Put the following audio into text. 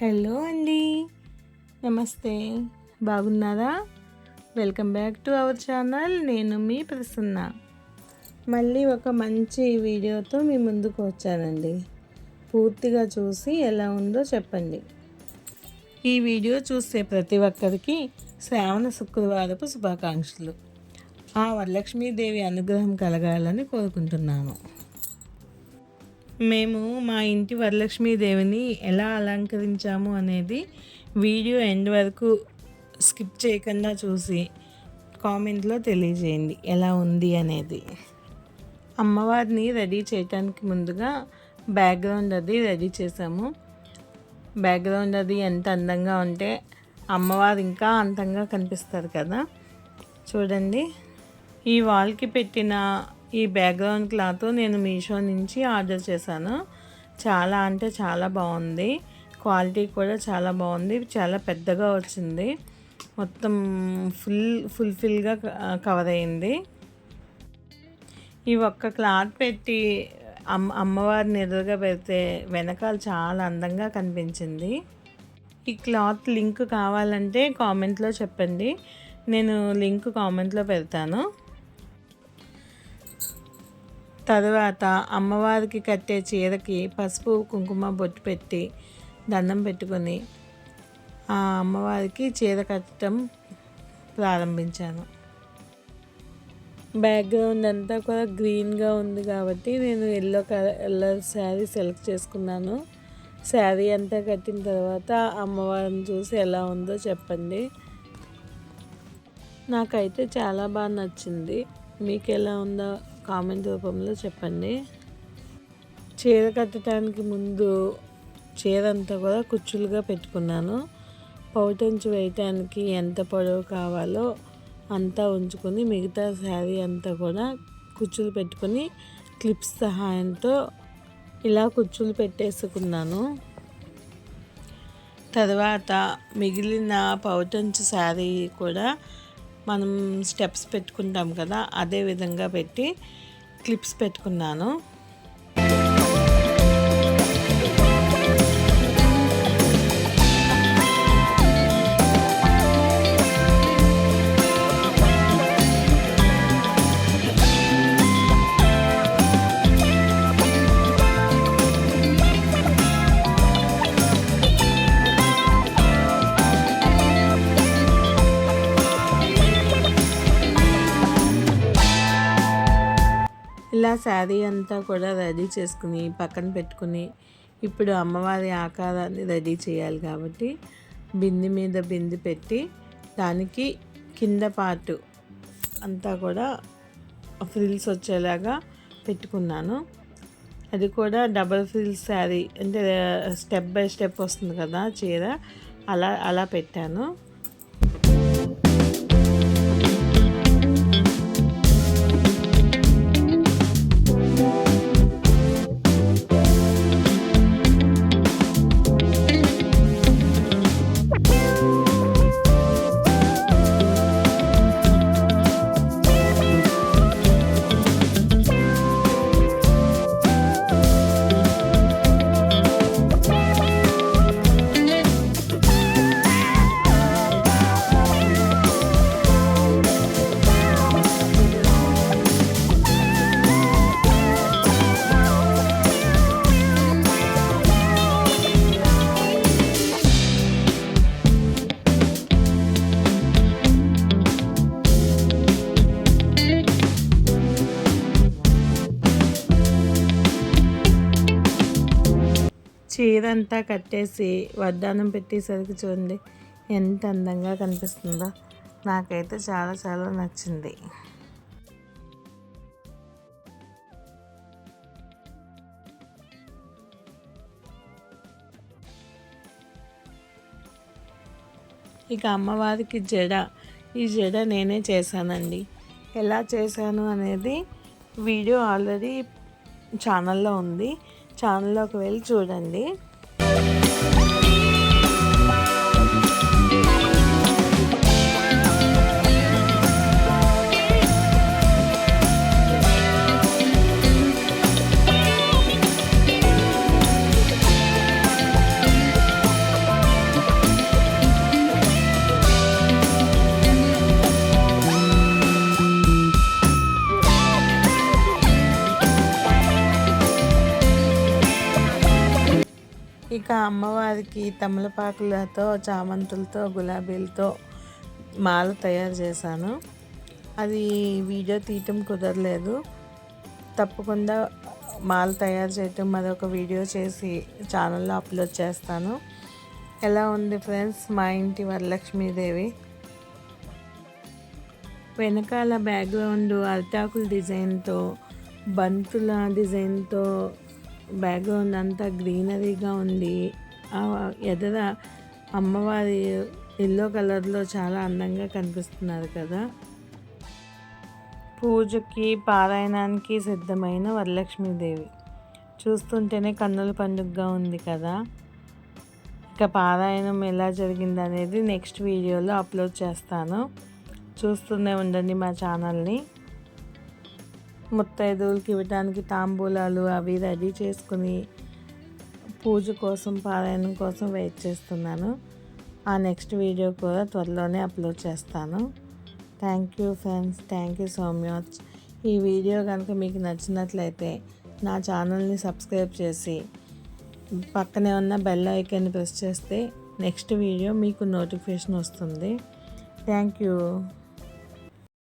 Hello అండి, నమస్తే. బాగున్నారా? Welcome back to our channel. నేను మీ ప్రసన్న. మళ్ళీ ఒక మంచి వీడియోతో మీ ముందుకు వచ్చానండి. పూర్తిగా చూసి ఎలా ఉందో చెప్పండి. ఈ వీడియో చూసే ప్రతి ఒక్కరికి శ్రావణ శుక్రవారపు శుభాకాంక్షలు. ఆ వరలక్ష్మీదేవి అనుగ్రహం కలగాలని కోరుకుంటున్నాను. మేము మా ఇంటి వరలక్ష్మీదేవిని ఎలా అలంకరించాము అనేది వీడియో ఎండ్ వరకు స్కిప్ చేయకుండా చూసి కామెంట్లో తెలియజేయండి ఎలా ఉంది అనేది. అమ్మవారిని రెడీ చేయడానికి ముందుగా బ్యాక్గ్రౌండ్ అది రెడీ చేసాము. బ్యాక్గ్రౌండ్ అది ఎంత అందంగా ఉంటే అమ్మవారు ఇంకా అందంగా కనిపిస్తారు కదా. చూడండి, ఈ వాల్కి పెట్టిన ఈ బ్యాక్గ్రౌండ్ క్లాత్ నేను మీషో నుంచి ఆర్డర్ చేశాను. చాలా అంటే చాలా బాగుంది. క్వాలిటీ కూడా చాలా బాగుంది. చాలా పెద్దగా వచ్చింది. మొత్తం ఫుల్ఫిల్గా కవర్ అయింది. ఈ ఒక్క క్లాత్ పెట్టి అమ్మవారిని ఎదురుగా పెడితే వెనకాల చాలా అందంగా కనిపించింది. ఈ క్లాత్ లింక్ కావాలంటే కామెంట్లో చెప్పండి, నేను లింక్ కామెంట్లో పెడతాను. తరువాత అమ్మవారికి కట్టే చీరకి పసుపు కుంకుమ బొట్టు పెట్టి దండం పెట్టుకొని ఆ అమ్మవారికి చీర కట్టడం ప్రారంభించాను. బ్యాక్గ్రౌండ్ అంతా కూడా గ్రీన్గా ఉంది కాబట్టి నేను ఎల్లో కలర్ శారీ సెలెక్ట్ చేసుకున్నాను. శారీ అంతా కట్టిన తర్వాత అమ్మవారిని చూసి ఎలా ఉందో చెప్పండి. నాకైతే చాలా బాగా నచ్చింది. మీకు ఎలా ఉందో కామెంట్ రూపంలో చెప్పండి. చీర కట్టడానికి ముందు చీర అంతా కూడా కుచ్చులుగా పెట్టుకున్నాను. పౌటంచు వేయటానికి ఎంత పొడవు కావాలో అంతా ఉంచుకొని మిగతా శారీ అంతా కూడా కుచ్చులు పెట్టుకొని క్లిప్స్ సహాయంతో ఇలా కుచ్చులు పెట్టేసుకున్నాను. తర్వాత మిగిలిన పౌటంచు శారీ కూడా మనం స్టెప్స్ పెట్టుకుంటాం కదా, అదే విధంగా పెట్టి క్లిప్స్ పెట్టుకున్నాను. ఇలా శారీ అంతా కూడా రెడీ చేసుకుని పక్కన పెట్టుకుని ఇప్పుడు అమ్మవారి ఆకారాన్ని రెడీ చేయాలి కాబట్టి బింది మీద బింది పెట్టి దానికి కింద పార్ట్ అంతా కూడా ఫ్రిల్స్ వచ్చేలాగా పెట్టుకున్నాను. అది కూడా డబల్ ఫ్రిల్స్ శారీ అంటే స్టెప్ బై స్టెప్ వస్తుంది కదా చీర, అలా పెట్టాను. చీర అంతా కట్టేసి వడ్డానం పెట్టేసరికి చూడండి ఎంత అందంగా కనిపిస్తుందో. నాకైతే చాలా చాలా నచ్చింది. ఇక అమ్మవారికి ఈ జడ నేనే చేశానండి. ఎలా చేశాను అనేది వీడియో ఆల్రెడీ ఛానల్లో ఉంది. ఛానల్లోకి వెళ్ళి చూడండి. ఇక అమ్మవారికి తమలపాకులతో, చామంతులతో, గులాబీలతో మాల తయారు చేశాను. అది వీడియో తీయటం కుదరలేదు. తప్పకుండా మాల తయారు చేయటం మరొక వీడియో చేసి ఛానల్లో అప్లోడ్ చేస్తాను. ఎలా ఉంది ఫ్రెండ్స్ మా ఇంటి వరలక్ష్మీదేవి? వెనకాల బ్యాక్గ్రౌండ్ అరిటాకుల డిజైన్తో, బంతుల డిజైన్తో బ్యాక్గ్రౌండ్ అంతా గ్రీనరీగా ఉంది. ఎదర అమ్మవారి ఎల్లో కలర్లో చాలా అందంగా కనిపిస్తున్నారు కదా. పూజకి పారాయణానికి సిద్ధమైన వరలక్ష్మీదేవి చూస్తుంటేనే కన్నుల పండుగగా ఉంది కదా. ఇక పారాయణం ఎలా జరిగింది అనేది నెక్స్ట్ వీడియోలో అప్లోడ్ చేస్తాను. చూస్తూనే ఉండండి మా ఛానల్ని. ముత్తైదువులకి ఇవ్వడానికి తాంబూలాలు అవి రెడీ చేసుకుని పూజ కోసం, పారాయణం కోసం వెయిట్ చేస్తున్నాను. ఆ నెక్స్ట్ వీడియో కూడా త్వరలోనే అప్లోడ్ చేస్తాను. Thank you friends, thank you so much. ఈ వీడియో కనుక మీకు నచ్చినట్లయితే నా ఛానల్ని సబ్స్క్రైబ్ చేసి పక్కనే ఉన్న బెల్ ఐకాన్ని ప్రెస్ చేస్తే నెక్స్ట్ వీడియో మీకు నోటిఫికేషన్ వస్తుంది. Thank you.